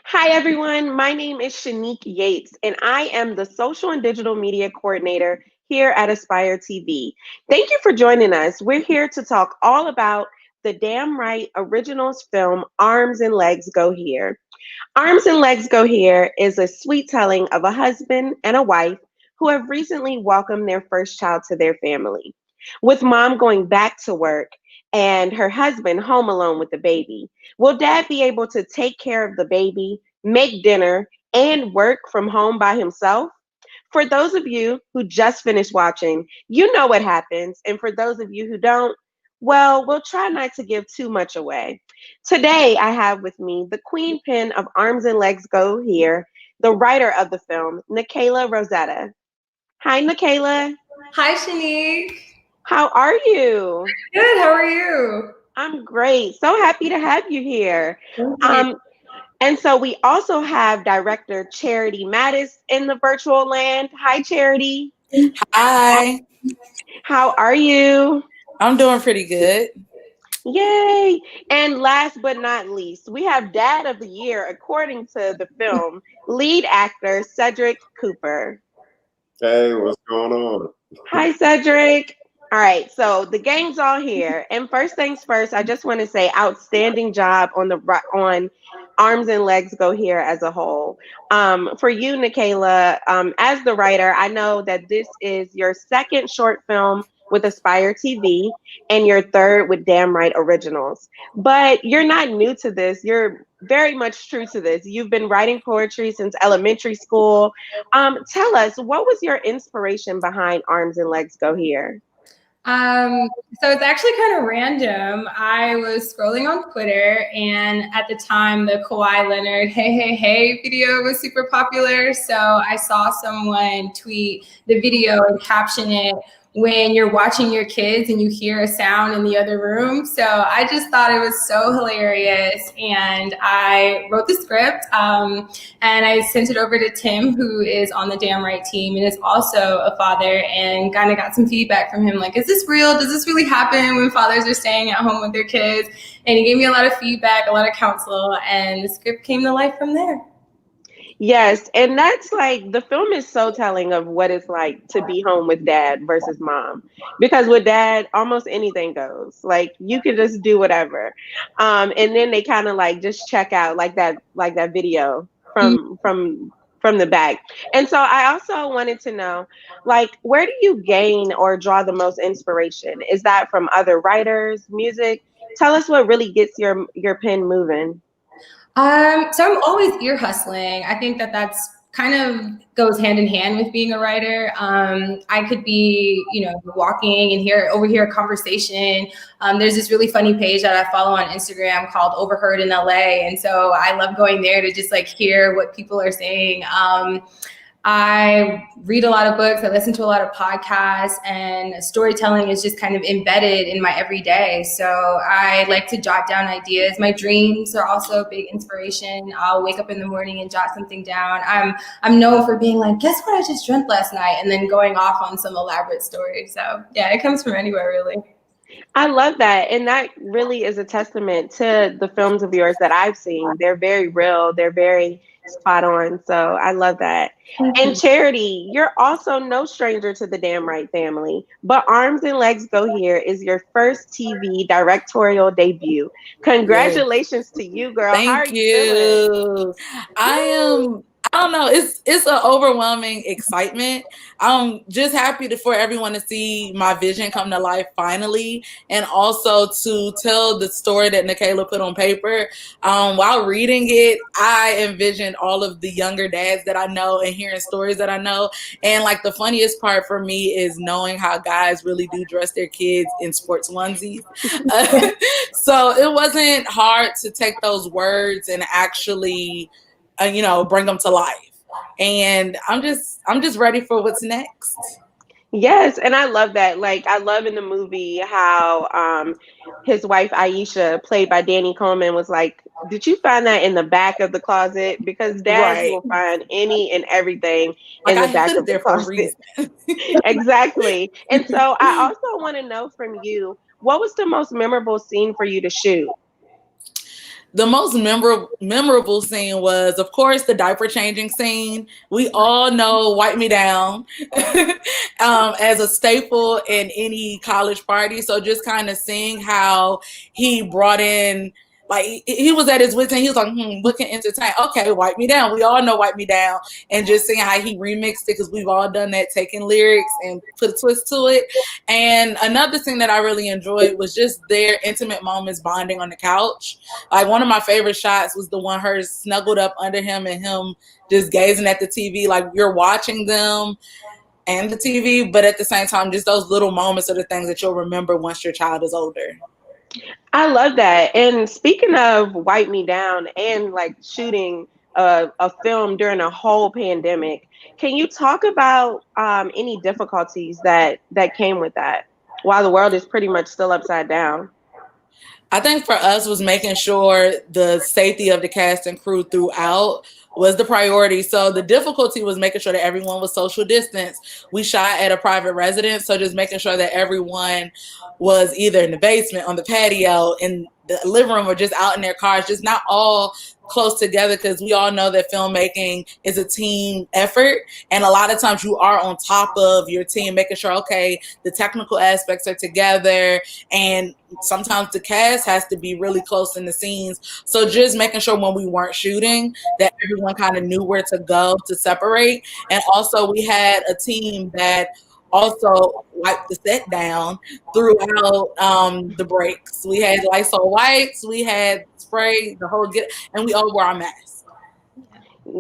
Hi, everyone. My name is Shanique Yates, and I am the social and digital media coordinator here at Aspire TV. Thank you for joining us. We're here to talk all about the Damn Right Originals film Arms and Legs Go Here. Arms and Legs Go Here is a sweet telling of a husband and a wife who have recently welcomed their first child to their family. With mom going back to work and her husband home alone with the baby, will dad be able to take care of the baby, make dinner, and work from home by himself? For those of you who just finished watching, you know what happens. And for those of you who don't, well, we'll try not to give too much away. Today, I have with me the queen pin of Arms and Legs Go Here, the writer of the film, Nikayla Rosetta. Hi, Nikayla. Hi, Shanique. How are you? Good. How are you? I'm great. So happy to have you here. Thank you. Um, and so we also have director Charity Mattis in the virtual land. Hi, Charity. Hi, How are you? I'm doing pretty good. Yay. And last but not least, we have Dad of the Year, according to the film, lead actor Cedric Cooper. Hey, what's going on? Hi, Cedric. All right, so the gang's all here. And first things first, I just want to say outstanding job on Arms and Legs Go Here as a whole. For you, Nikayla, as the writer, I know that this is your second short film with Aspire TV and your third with Damn Right Originals. But you're not new to this. You're very much true to this. You've been writing poetry since elementary school. Tell us, what was your inspiration behind Arms and Legs Go Here? So it's actually kind of random. I was scrolling on Twitter, and at the time, the Kawhi Leonard "Hey Hey Hey" video was super popular. So I saw someone tweet the video and caption it when you're watching your kids and you hear a sound in the other room. So I just thought it was so hilarious, and I wrote the script and I sent it over to Tim, who is on the Damn Right team and is also a father, and kind of got some feedback from him, like, is this real? Does this really happen when fathers are staying at home with their kids? And he gave me a lot of feedback, a lot of counsel, and the script came to life from there. Yes, and that's like the film is so telling of what it's like to be home with dad versus mom. Because with dad, almost anything goes. Like you can just do whatever. And then they kind of like just check out like that video from the back. And so I also wanted to know, like, where do you gain or draw the most inspiration? Is that from other writers, music? Tell us what really gets your pen moving. So I'm always ear hustling. I think that's kind of goes hand in hand with being a writer. I could be, walking and overhear a conversation. There's this really funny page that I follow on Instagram called Overheard in LA. And so I love going there to just like hear what people are saying. I read a lot of books, I listen to a lot of podcasts, and storytelling is just kind of embedded in my everyday. So I like to jot down ideas. My dreams are also a big inspiration. I'll wake up in the morning and jot something down. I'm known for being like, guess what I just dreamt last night? And then going off on some elaborate story. So yeah, it comes from anywhere really. I love that. And that really is a testament to the films of yours that I've seen. They're very real, they're very spot on. So I love that. And Charity, you're also no stranger to the Damn Right family, but Arms and Legs Go Here is your first TV directorial debut. Congratulations to you, girl. How are Thank you feeling? you. I don't know. It's an overwhelming excitement. I'm just happy for everyone to see my vision come to life finally, and also to tell the story that Nikayla put on paper. While reading it, I envisioned all of the younger dads that I know and hearing stories that I know. And like the funniest part for me is knowing how guys really do dress their kids in sports onesies. So it wasn't hard to take those words and actually bring them to life. And I'm just ready for what's next. Yes, and I love that. Like, I love in the movie how his wife Aisha, played by Danny Coleman, was like, "Did you find that in the back of the closet?" Because dads Right. will find any and everything Like in the I back put it of the there for a closet. reason. Exactly. And so I also want to know from you, what was the most memorable scene for you to shoot? The most memorable scene was, of course, the diaper changing scene. We all know "Wipe Me Down" as a staple in any college party. So just kind of seeing how he brought in, like he was at his wits end. He was like, what can entertain? Okay, "Wipe Me Down." We all know "Wipe Me Down," and just seeing how he remixed it, because we've all done that, taking lyrics and put a twist to it. And another thing that I really enjoyed was just their intimate moments bonding on the couch. Like, one of my favorite shots was the one her snuggled up under him and him just gazing at the TV. Like, you're watching them and the TV, but at the same time, just those little moments are the things that you'll remember once your child is older. I love that. And speaking of Wipe Me Down and like shooting a film during a whole pandemic, can you talk about any difficulties that came with that while the world is pretty much still upside down? I think for us was making sure the safety of the cast and crew throughout was the priority. So the difficulty was making sure that everyone was social distance. We shot at a private residence, so just making sure that everyone was either in the basement, on the patio, in the living room, or just out in their cars, just not all close together, because we all know that filmmaking is a team effort, and a lot of times you are on top of your team, making sure, okay, the technical aspects are together, and sometimes the cast has to be really close in the scenes. So just making sure when we weren't shooting that everyone kind of knew where to go to separate. And also we had a team that also wiped the set down throughout the breaks. We had Lysol wipes, we had spray, the whole get, and we all wore our masks.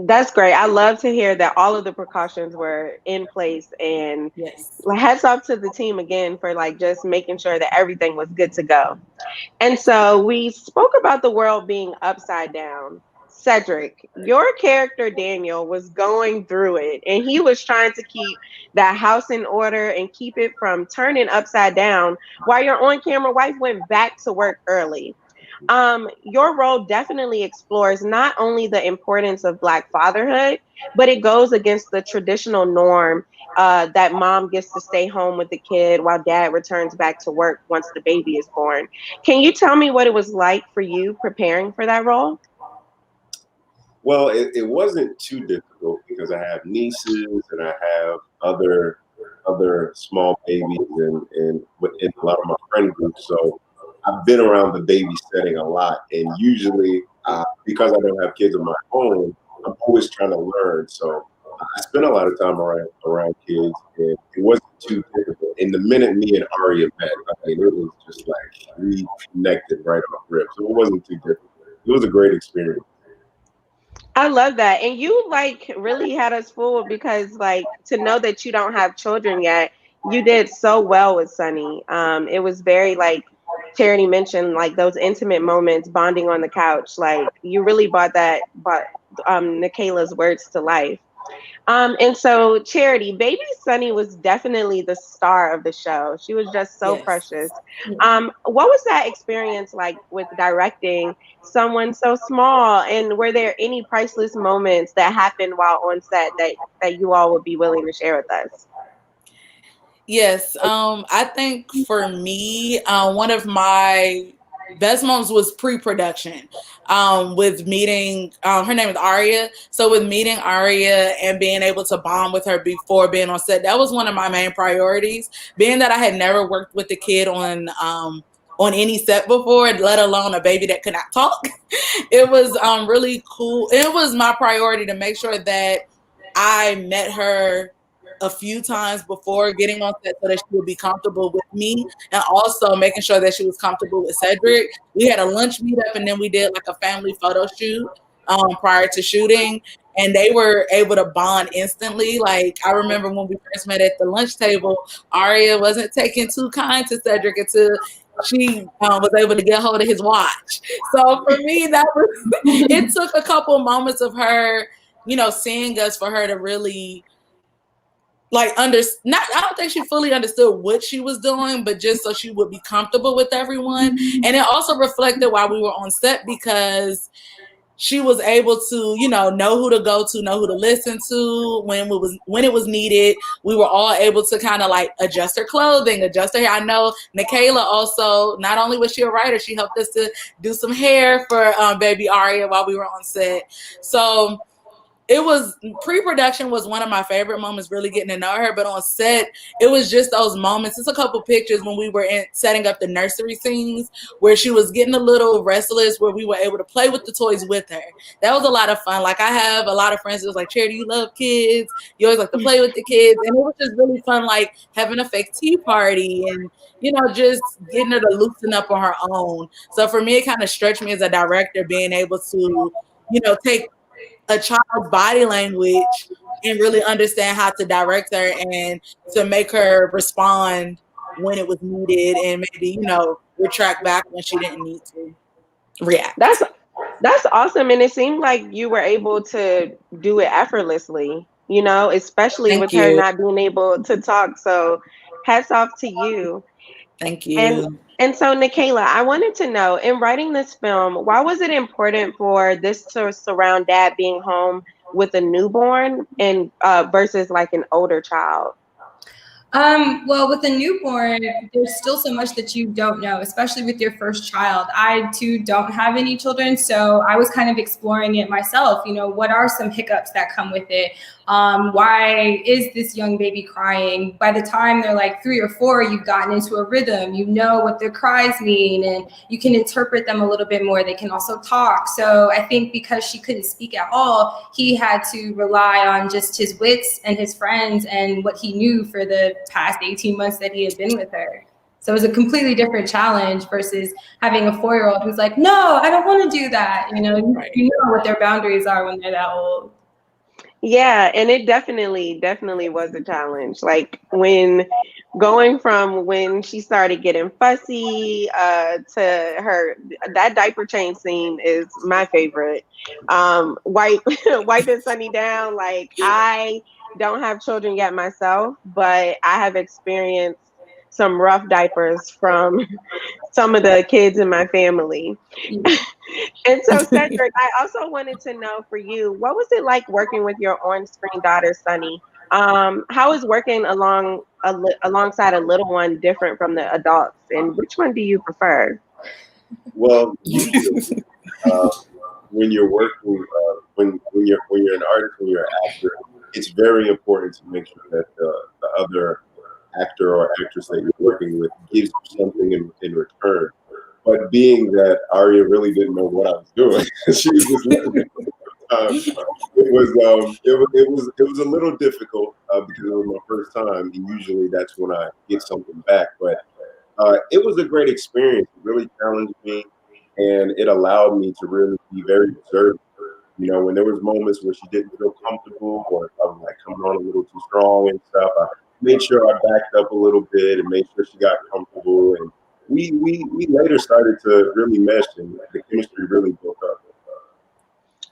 That's great. I love to hear that all of the precautions were in place, and Yes. hats off to the team again for like just making sure that everything was good to go. And so we spoke about the world being upside down. Cedric, your character Daniel was going through it, and he was trying to keep that house in order and keep it from turning upside down while your on camera wife went back to work early. Your role definitely explores not only the importance of Black fatherhood, but it goes against the traditional norm that mom gets to stay home with the kid while dad returns back to work once the baby is born. Can you tell me what it was like for you preparing for that role? Well, it wasn't too difficult because I have nieces and I have other small babies and within a lot of my friend groups. So I've been around the baby setting a lot, and usually because I don't have kids of my own, I'm always trying to learn. So I spent a lot of time around kids, and it wasn't too difficult. And the minute me and Aria met, I mean, it was just like we connected right off rip. So it wasn't too difficult. It was a great experience. I love that. And you like really had us fooled because like to know that you don't have children yet, you did so well with Sunny. It was very like Charity mentioned, like those intimate moments, bonding on the couch. Like you really brought Nikayla's words to life. And so Charity, baby Sunny was definitely the star of the show. She was just so Yes. precious. What was that experience like with directing someone so small? And were there any priceless moments that happened while on set that you all would be willing to share with us? Yes, I think for me, one of my best moments was pre-production. With meeting, her name is Aria. So with meeting Aria and being able to bond with her before being on set, that was one of my main priorities. Being that I had never worked with a kid on any set before, let alone a baby that could not talk, it was really cool. It was my priority to make sure that I met her a few times before getting on set so that she would be comfortable with me, and also making sure that she was comfortable with Cedric. We had a lunch meetup, and then we did like a family photo shoot prior to shooting, and they were able to bond instantly. Like, I remember when we first met at the lunch table, Aria wasn't taking too kind to Cedric until she was able to get hold of his watch. So for me, that was it took a couple moments of her, seeing us for her to really like not I don't think she fully understood what she was doing, but just so she would be comfortable with everyone. And it also reflected while we were on set, because she was able to, know who to go to, know who to listen to when it was needed. We were all able to kind of like adjust her clothing, adjust her hair. I know Nikayla also, not only was she a writer, she helped us to do some hair for baby Aria while we were on set. So it was pre-production was one of my favorite moments, really getting to know her. But on set, it was just those moments. It's a couple pictures when we were setting up the nursery scenes where she was getting a little restless, where we were able to play with the toys with her. That was a lot of fun. Like, I have a lot of friends that was like, Charity, you love kids. You always like to play with the kids. And it was just really fun, like having a fake tea party and, just getting her to loosen up on her own. So for me, it kind of stretched me as a director, being able to, take a child's body language and really understand how to direct her and to make her respond when it was needed, and maybe, retract back when she didn't need to react. That's awesome. And it seemed like you were able to do it effortlessly, especially Thank with you. her not being able to talk. So hats off to you. Thank you. And so, Nikayla, I wanted to know, in writing this film, why was it important for this to surround dad being home with a newborn and versus like an older child? Well, with a newborn, there's still so much that you don't know, especially with your first child. I too don't have any children, so I was kind of exploring it myself. What are some hiccups that come with it? Why is this young baby crying? By the time they're like 3 or 4, you've gotten into a rhythm. You know what their cries mean, and you can interpret them a little bit more. They can also talk. So I think because she couldn't speak at all, he had to rely on just his wits and his friends and what he knew for the past 18 months that he had been with her. So it was a completely different challenge versus having a 4-year-old who's like, no, I don't want to do that. You know what their boundaries are when they're that old. Yeah, and it definitely was a challenge. Like when going from when she started getting fussy to her, that diaper change scene is my favorite. Wiping Sunny down. Like, I don't have children yet myself, but I have experienced some rough diapers from some of the kids in my family. And so, Cedric, I also wanted to know for you, what was it like working with your on-screen daughter, Sunny? How is working alongside a little one different from the adults, and which one do you prefer? Well, usually, when you're working, when you're an artist, when you're an actor, it's very important to make sure that the other actor or actress that you're working with gives you something in return. But being that Aria really didn't know what I was doing, she was just listening. It was a little difficult because it was my first time. And usually that's when I get something back, but it was a great experience. It really challenged me, and it allowed me to really be very observant. When there was moments where she didn't feel comfortable, or if I was like coming on a little too strong and stuff, I made sure I backed up a little bit and made sure she got comfortable. And we later started to really mesh, and the chemistry really built up.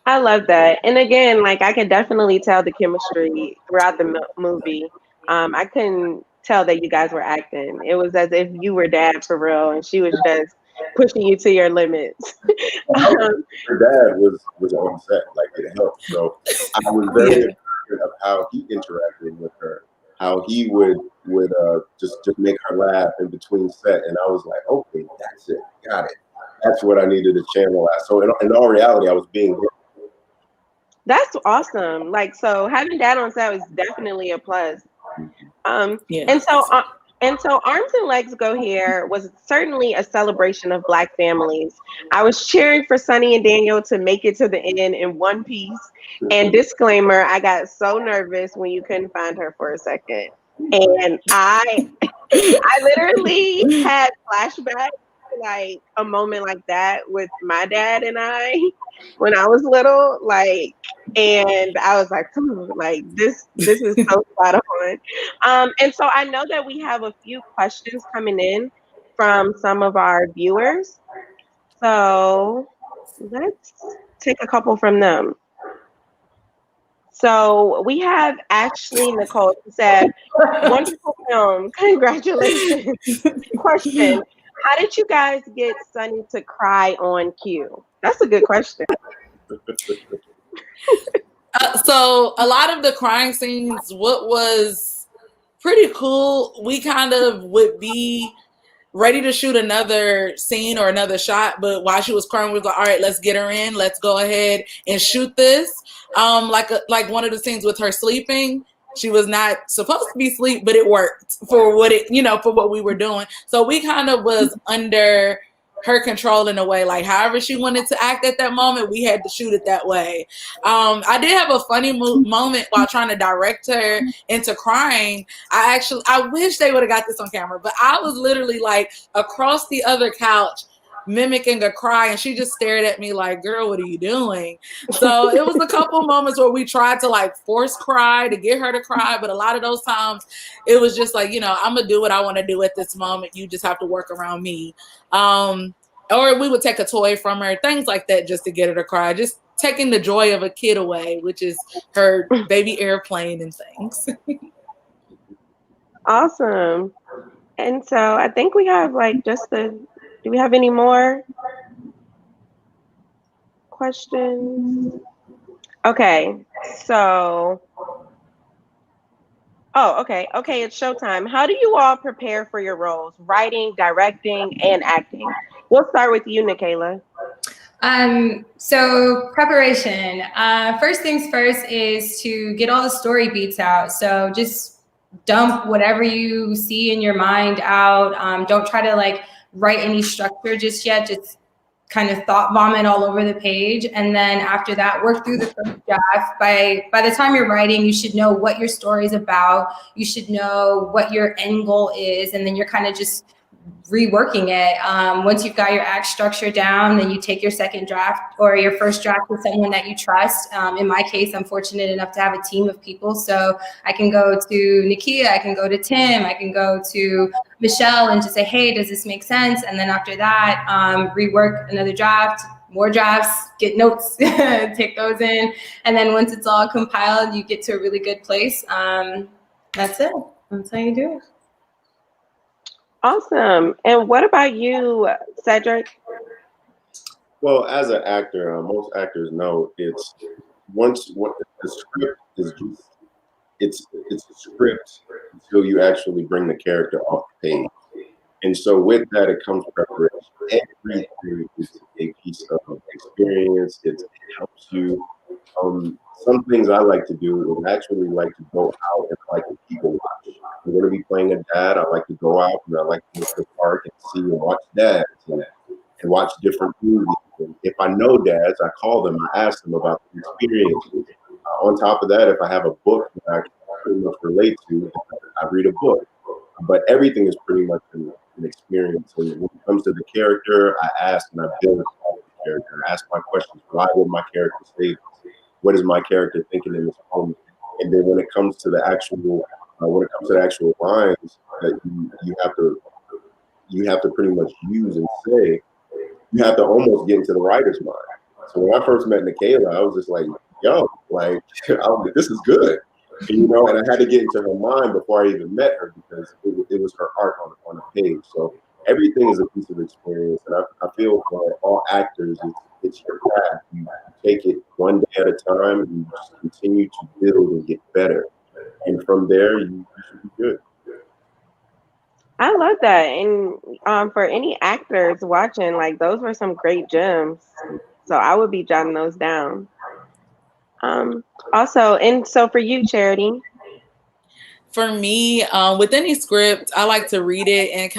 I love that. And again, like, I could definitely tell the chemistry throughout the movie. I couldn't tell that you guys were acting. It was as if you were dad for real, and she was just pushing you to your limits. Her dad was on set, like, it helped. So I was very appreciative of how he interacted with her, how he would just make her laugh in between set, and I was like, okay, that's it, got it. That's what I needed to channel at. So in all reality, I was being hit. That's awesome. Like, so having dad on set was definitely a plus. And so Arms and Legs Go Here was certainly a celebration of Black families. I was cheering for Sunny and Daniel to make it to the end in one piece. And disclaimer, I got so nervous when you couldn't find her for a second. And I literally had flashbacks, like a moment like that with my dad and I when I was little, like, and I was like, like, this is so spot on. And so I know that we have a few questions coming in from some of our viewers. So let's take a couple from them. So we have Ashley Nicole, who said, wonderful film, congratulations. Question, how did you guys get Sunny to cry on cue? That's a good question. So a lot of the crying scenes, what was pretty cool, we kind of would be ready to shoot another scene or another shot, but while she was crying, we was like, all right, let's get her in. Let's go ahead and shoot this. Like one of the scenes with her sleeping, she was not supposed to be asleep, but it worked for what for what we were doing. So we kind of was under her control in a way, like however she wanted to act at that moment, we had to shoot it that way. I did have a funny moment while trying to direct her into crying. I wish they would have got this on camera, but I was literally like across the other couch mimicking a cry, and she just stared at me like, girl, what are you doing? So it was a couple moments where we tried to like force cry to get her to cry, but a lot of those times it was just like, I'm gonna do what I want to do at this moment, you just have to work around me. Or we would take a toy from her, things like that, just to get her to cry, just taking the joy of a kid away, which is her baby airplane and things. Awesome. And so I think we have like do we have any more questions? Okay, so, okay, it's showtime. How do you all prepare for your roles, writing, directing, and acting? We'll start with you, Nicaila. So preparation. First things first is to get all the story beats out. So just dump whatever you see in your mind out. Don't try to like write any structure just yet. Just kind of thought vomit all over the page, and then after that, work through the first draft. By the time you're writing, you should know what your story is about. You should know what your end goal is, and then you're kind of just reworking it. Once you've got your act structure down, then you take your second draft or your first draft with someone that you trust. In my case, I'm fortunate enough to have a team of people. So I can go to Nakia, I can go to Tim, I can go to Michelle and just say, hey, does this make sense? And then after that, rework another draft, more drafts, get notes, take those in. And then once it's all compiled, you get to a really good place. That's it. That's how you do it. Awesome. And what about you, Cedric? Well, as an actor, most actors know it's what the script is just it's a script until you actually bring the character off the page. And so with that, it comes preparation. Everything is a piece of experience. It helps you. Some things I like to do is actually like to go out and like to people watch. I'm going to be playing a dad. I like to go out and I like to go to the park and see and watch dads and watch different movies. And if I know dads, I call them. I ask them about the experience. On top of that, if I have a book that I can pretty much relate to, I read a book. But everything is pretty much an experience. And when it comes to the character, I ask and I build the character. I ask my questions. Why would my character say this? What is my character thinking in this moment? And then when it comes to the actual lines that you have to pretty much use and say, you have to almost get into the writer's mind. So when I first met Nicaila, I was just like, yo, like, I was like, this is good. And I had to get into her mind before I even met her because it was her art on the page. So everything is a piece of experience. And I feel for all actors, it's your craft. You take it one day at a time and you just continue to build and get better. And from there, you should be good. I love that. And for any actors watching, like those were some great gems. So I would be jotting those down. Also, and so for you, Charity. For me, with any script, I like to read it and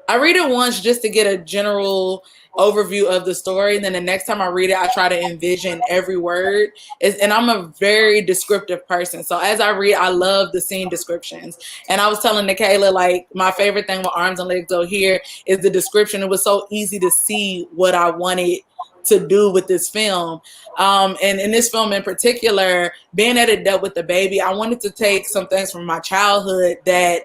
I read it once just to get a general overview of the story. And then the next time I read it, I try to envision every word. And I'm a very descriptive person. So as I read, I love the scene descriptions. And I was telling Nicaila, like, my favorite thing with Arms and Legs Go Here is the description. It was so easy to see what I wanted to do with this film. And in this film in particular, being that it dealt with the baby, I wanted to take some things from my childhood that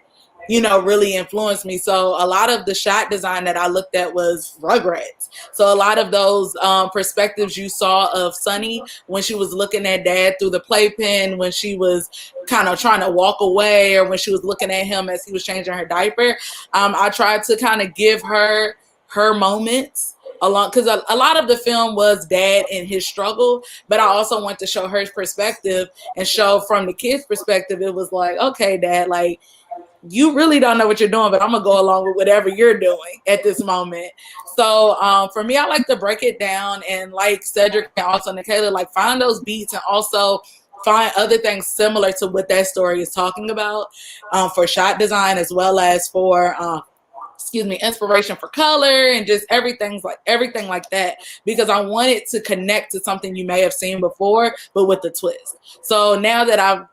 really influenced me. So a lot of the shot design that I looked at was Rugrats. So a lot of those perspectives you saw of Sunny when she was looking at Dad through the playpen, when she was kind of trying to walk away, or when she was looking at him as he was changing her diaper, I tried to kind of give her moments along, because a lot of the film was dad and his struggle, but I also want to show her perspective and show from the kid's perspective. It was like, okay, dad, like, you really don't know what you're doing, but I'm gonna go along with whatever you're doing at this moment. So for me, I like to break it down, and like Cedric and also Nikayla, like find those beats and also find other things similar to what that story is talking about, for shot design as well as for inspiration for color and just everything like that, because I wanted to connect to something you may have seen before, but with the twist. So now that I've,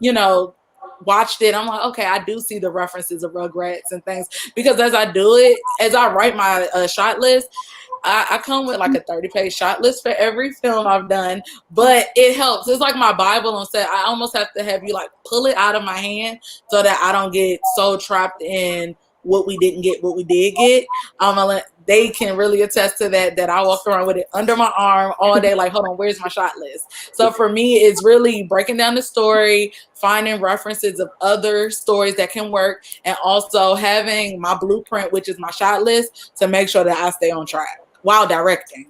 watched it, I'm like, okay, I do see the references of Rugrats and things, because as I write my shot list, I come with like a 30-page shot list for every film I've done, but it helps. It's like my Bible on set. I almost have to have you like pull it out of my hand so that I don't get so trapped in what we didn't get, what we did get. They can really attest to that I walk around with it under my arm all day, like, hold on, where's my shot list? So for me, it's really breaking down the story, finding references of other stories that can work, and also having my blueprint, which is my shot list, to make sure that I stay on track while directing.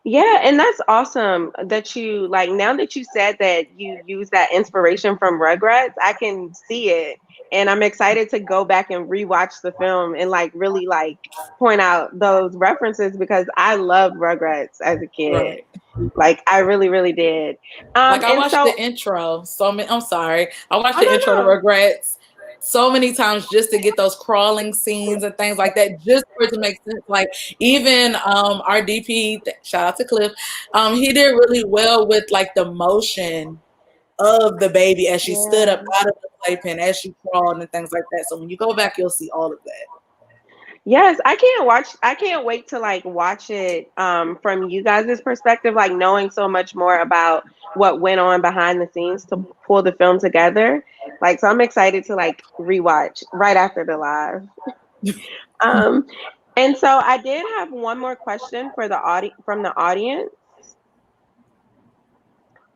Yeah, and that's awesome that you like, now that you said that you use that inspiration from Rugrats, I can see it. And I'm excited to go back and rewatch the film and like really like point out those references because I loved Rugrats as a kid. Right. Like I really, really did. Like I And watched so the intro so many. I'm sorry, I watched oh the intro to no, no. Regrets so many times just to get those crawling scenes and things like that, just for it to make sense. Like even our DP, shout out to Cliff, he did really well with like the motion of the baby as she stood up Yeah. out of the playpen, as she crawled and things like that. So when you go back, you'll see all of that. Yes, I can't wait to like watch it from you guys' perspective, like knowing so much more about what went on behind the scenes to pull the film together. Like so I'm excited to like rewatch right after the live. Um and so I did have one more question for the from the audience.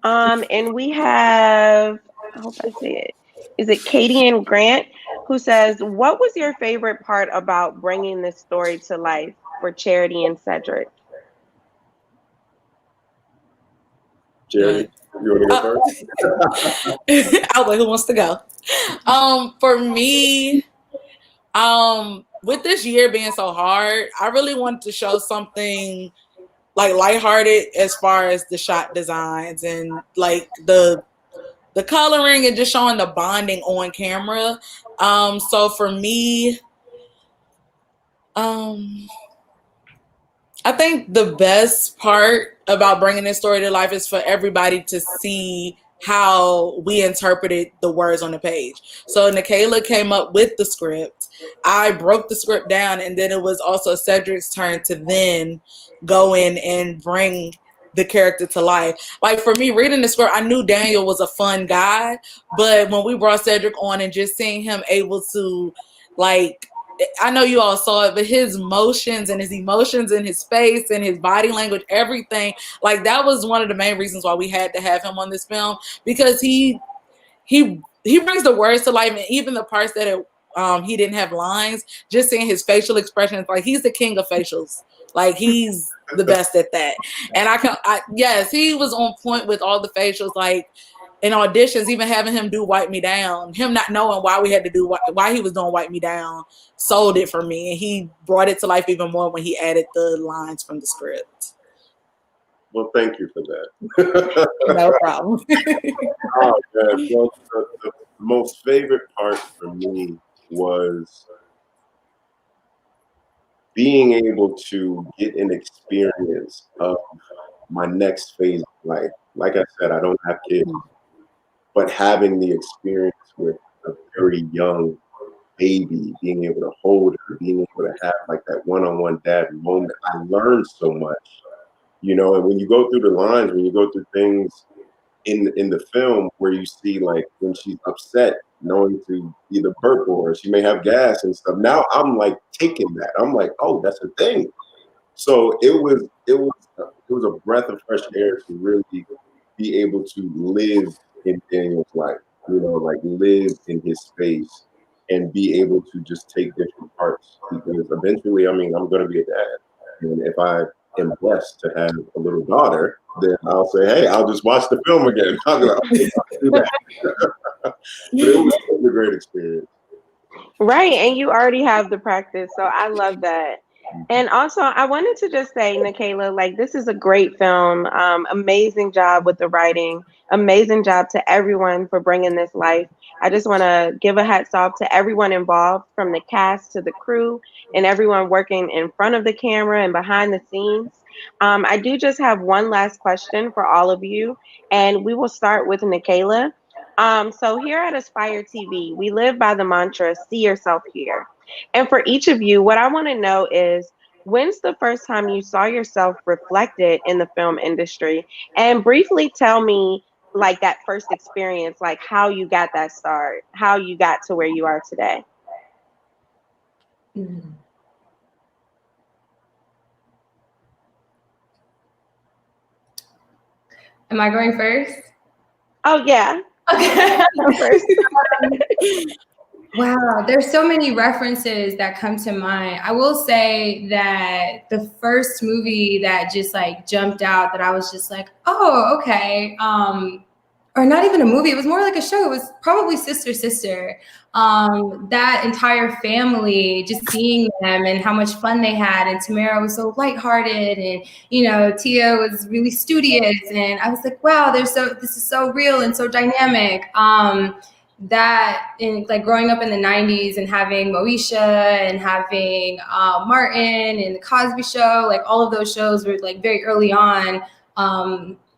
And we have, I hope I say it. Is it Katie and Grant who says, "What was your favorite part about bringing this story to life for Charity and Cedric?" Charity, you want to go first? I was like, who wants to go? For me, with this year being so hard, I really wanted to show something like lighthearted as far as the shot designs and like the coloring and just showing the bonding on camera. So for me, I think the best part about bringing this story to life is for everybody to see how we interpreted the words on the page. So Nikayla came up with the script. I broke the script down, and then it was also Cedric's turn to then go in and bring the character to life. Like for me, reading the script, I knew Daniel was a fun guy, but when we brought Cedric on and just seeing him able to like, I know you all saw it, but his motions and his emotions and his face and his body language, everything, like that was one of the main reasons why we had to have him on this film, because he brings the words to life, and even the parts that he didn't have lines, just seeing his facial expressions, like he's the king of facials. Like he's the best at that. And yes, he was on point with all the facials, like in auditions, even having him do Wipe Me Down, him not knowing why we had to do why he was doing Wipe Me Down, sold it for me, and he brought it to life even more when he added the lines from the script. Well, thank you for that. No problem. Oh, man. Well, the most favorite part for me was being able to get an experience of my next phase of life. Like I said, I don't have kids, but having the experience with a very young baby, being able to hold her, being able to have like that one-on-one dad moment, I learned so much, and when you go through the lines, when you go through things in the film where you see like when she's upset, knowing to either burp or she may have gas and stuff. Now I'm like taking that. I'm like, oh, that's a thing. So it was a breath of fresh air to really be able to live in Daniel's life, like live in his space and be able to just take different parts, because eventually, I mean, I'm going to be a dad. And if I am blessed to have a little daughter, then I'll say, hey, I'll just watch the film again. I'll go, okay, I'll do that. But it was a great experience. Right, and you already have the practice, so I love that. And also, I wanted to just say, Nikayla, like this is a great film. Amazing job with the writing. Amazing job to everyone for bringing this life. I just want to give a hats off to everyone involved, from the cast to the crew, and everyone working in front of the camera and behind the scenes. I do just have one last question for all of you, and we will start with Nikayla. So here at Aspire TV, we live by the mantra, see yourself here. And for each of you, what I want to know is, when's the first time you saw yourself reflected in the film industry? And briefly tell me, like, that first experience, like how you got that start, how you got to where you are today. Mm. Am I going first? Oh, yeah. Okay. First. Wow, there's so many references that come to mind. I will say that the first movie that just like jumped out that I was just like, oh, okay. Or not even a movie, it was more like a show. It was probably Sister Sister. That entire family, just seeing them and how much fun they had. And Tamara was so lighthearted, and Tia was really studious. And I was like, wow, this is so real and so dynamic. That in like growing up in the 90s and having Moesha and having Martin and the Cosby Show, like all of those shows were like very early on,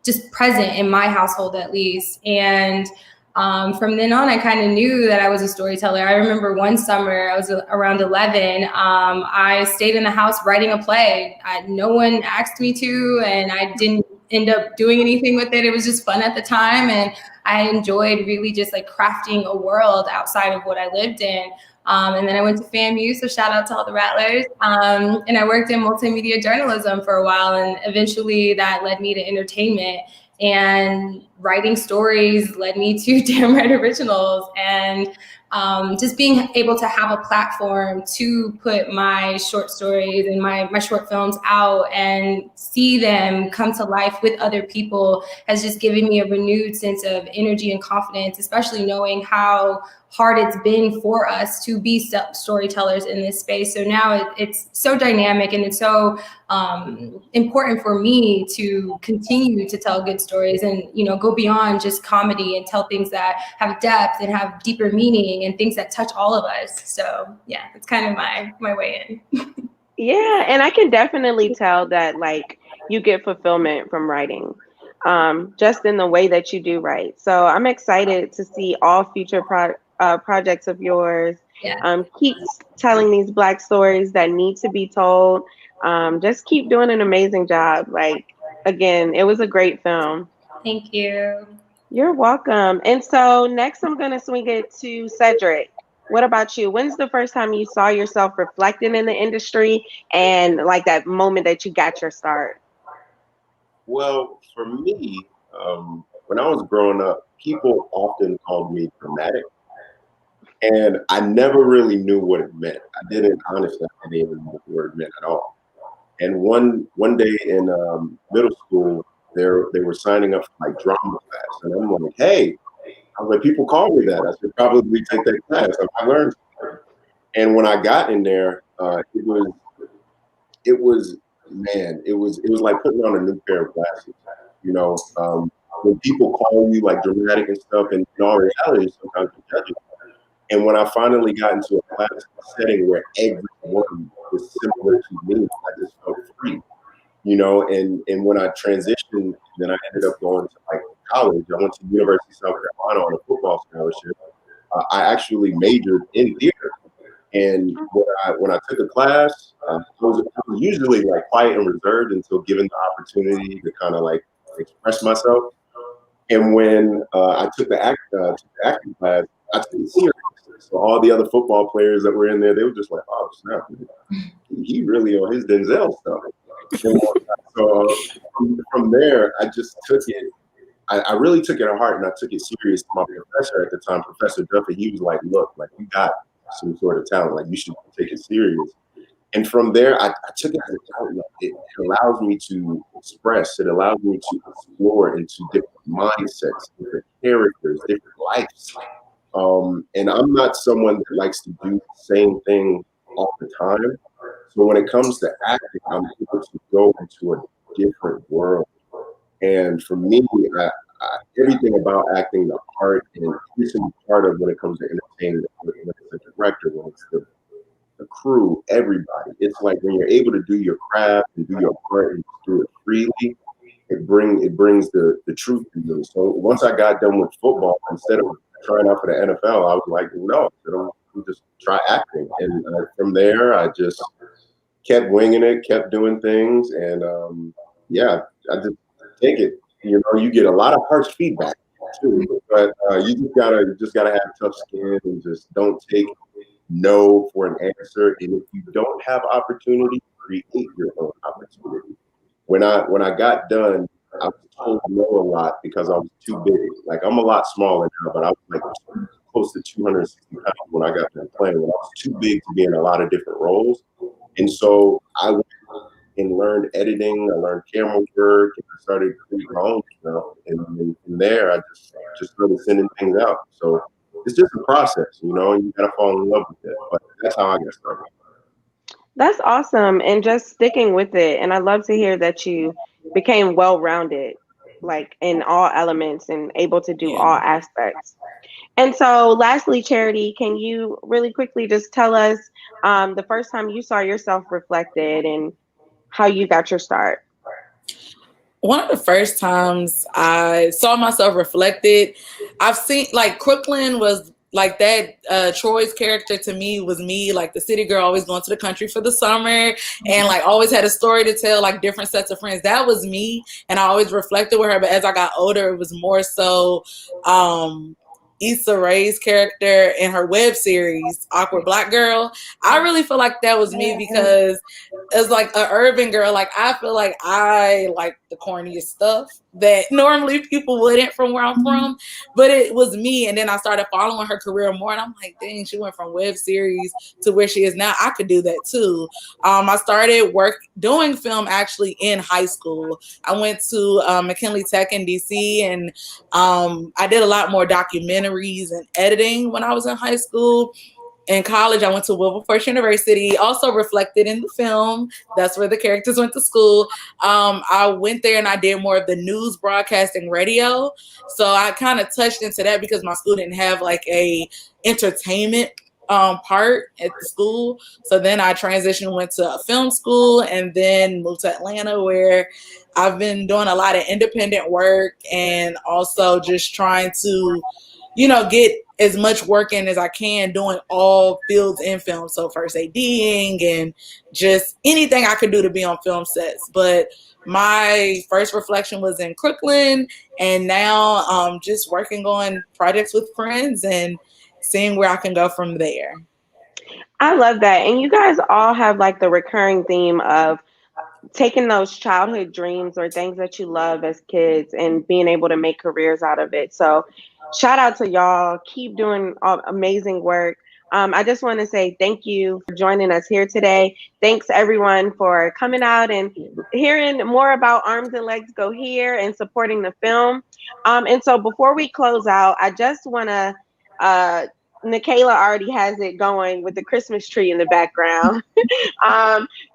just present in my household at least. And from then on, I kind of knew that I was a storyteller. I remember one summer, I was around 11, I stayed in the house writing a play. No one asked me to, and I didn't end up doing anything with it. It was just fun at the time, and I enjoyed really just like crafting a world outside of what I lived in. And then I went to FAMU, so shout out to all the Rattlers. And I worked in multimedia journalism for a while, and eventually that led me to entertainment. And writing stories led me to Damn Right Originals. And just being able to have a platform to put my short stories and my short films out and see them come to life with other people has just given me a renewed sense of energy and confidence, especially knowing how hard it's been for us to be storytellers in this space. So now it's so dynamic, and it's so important for me to continue to tell good stories and go beyond just comedy and tell things that have depth and have deeper meaning and things that touch all of us. So yeah, that's kind of my way in. Yeah, and I can definitely tell that like you get fulfillment from writing, just in the way that you do write. So I'm excited to see all future projects of yours. Yeah. Keep telling these Black stories that need to be told. Just keep doing an amazing job. Like, again, it was a great film. Thank you. You're welcome. And so next I'm going to swing it to Cedric. What about you? When's the first time you saw yourself reflecting in the industry and like that moment that you got your start? Well, for me, when I was growing up, people often called me dramatic. And I never really knew what it meant. Honestly, I didn't even know what the word meant at all. And one day in middle school, they were signing up for like drama class. And I'm like, hey, I was like, people call me that. I should probably take that class. I learned something. And when I got in there, it was like putting on a new pair of glasses. When people call you like dramatic and stuff, and in all reality, sometimes you judge it. And when I finally got into a class setting where everyone was similar to me, I just felt free, and when I transitioned, then I ended up going to like college. I went to the University of South Carolina on a football scholarship. I actually majored in theater. And when I took a class, I was usually like quiet and reserved until given the opportunity to kind of like express myself. And when I took the acting class, I took it seriously. So all the other football players that were in there, they were just like, "Oh snap, he really on his Denzel stuff." So from there, I just took it. I really took it to heart, and I took it serious. My professor at the time, Professor Duffy, he was like, "Look, like you got some sort of talent. Like you should take it serious." And from there, I took it as an outlet. It allows me to express. It allows me to explore into different mindsets, different characters, different lives. And I'm not someone that likes to do the same thing all the time. So when it comes to acting, I'm able to go into a different world. And for me, everything about acting, the art, and every single part of when it comes to entertainment, when it's the director, when it's the crew, everybody. It's like when you're able to do your craft and do your part and do it freely, it brings the truth to you. So once I got done with football, instead of trying out for the NFL, I was like, no, I'll just try acting. And from there, I just kept winging it, kept doing things, and yeah, I just take it. You know, you get a lot of harsh feedback too, but you just gotta have tough skin and just don't take no for an answer. And if you don't have opportunity, create your own opportunity. When I got done, I was told no a lot because I was too big. Like I'm a lot smaller now, but I was like close to 260 pounds when I got done playing. When I was too big to be in a lot of different roles, and so I went and learned editing. I learned camera work, and I started creating my own stuff. And then from there, I just started sending things out. So it's just a process, you know, and you gotta fall in love with it. But that's how I got started. That's awesome. And just sticking with it. And I love to hear that you became well rounded, like in all elements and able to do Yeah. all aspects. And so, lastly, Charity, can you really quickly just tell us the first time you saw yourself reflected and how you got your start? One of the first times I saw myself reflected, I've seen like Crooklyn was like that. Troy's character to me was me, like the city girl, always going to the country for the summer, and like always had a story to tell, like different sets of friends. That was me, and I always reflected with her. But as I got older, it was more so. Issa Rae's character in her web series Awkward Black Girl, I really feel like that was me because as like an urban girl, like I feel like I like the corniest stuff that normally people wouldn't from where I'm from, but it was me. And then I started following her career more, and I'm like, dang, she went from web series to where she is now. I could do that too. I started doing film actually in high school. I went to McKinley Tech in DC, and I did a lot more documentaries and editing when I was in high school. In college, I went to Wilberforce University, also reflected in the film. That's where the characters went to school. I went there and I did more of the news broadcasting radio. So I kind of touched into that because my school didn't have like a entertainment part at the school. So then I transitioned, went to a film school, and then moved to Atlanta, where I've been doing a lot of independent work and also just trying to, get as much work in as I can doing all fields in film. So first ADing and just anything I could do to be on film sets. But my first reflection was in Crooklyn, and now just working on projects with friends and seeing where I can go from there. I love that. And you guys all have like the recurring theme of taking those childhood dreams or things that you love as kids and being able to make careers out of it. So, shout out to y'all. Keep doing amazing work. I just want to say thank you for joining us here today. Thanks everyone for coming out and hearing more about Arms and Legs Go Here and supporting the film. And so before we close out, I just want to Nikayla already has it going with the Christmas tree in the background.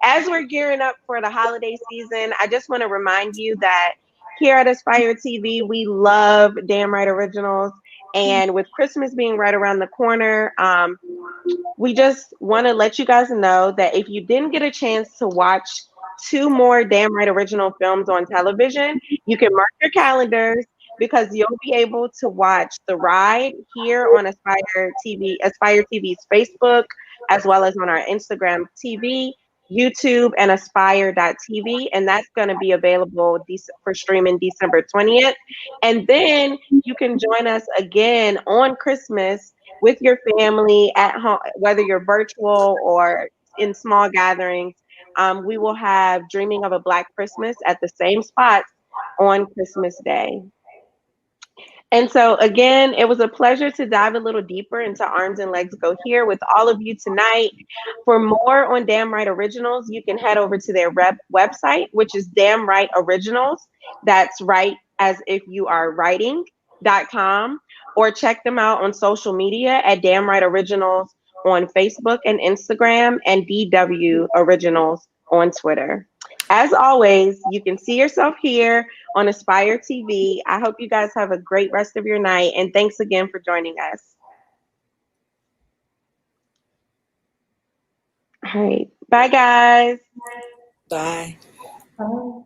As we're gearing up for the holiday season, I just want to remind you that here at Aspire TV, we love Damn Right Originals. And with Christmas being right around the corner, we just want to let you guys know that if you didn't get a chance to watch 2 more Damn Right Original films on television, you can mark your calendars because you'll be able to watch The Ride here on Aspire TV, Aspire TV's Facebook, as well as on our Instagram TV, YouTube, and aspire.tv. And that's going to be available for streaming December 20th. And then you can join us again on Christmas with your family at home, whether you're virtual or in small gatherings. We will have Dreaming of a Black Christmas at the same spots on Christmas Day. And so, again, it was a pleasure to dive a little deeper into Arms and Legs Go Here with all of you tonight. For more on Damn Right Originals, you can head over to their website, which is Damn Right Originals. That's right as if you are writing.com, or check them out on social media at Damn Right Originals on Facebook and Instagram, and DW Originals on Twitter. As always, you can see yourself here on Aspire TV. I hope you guys have a great rest of your night, and thanks again for joining us. All right. Bye, guys. Bye. Oh.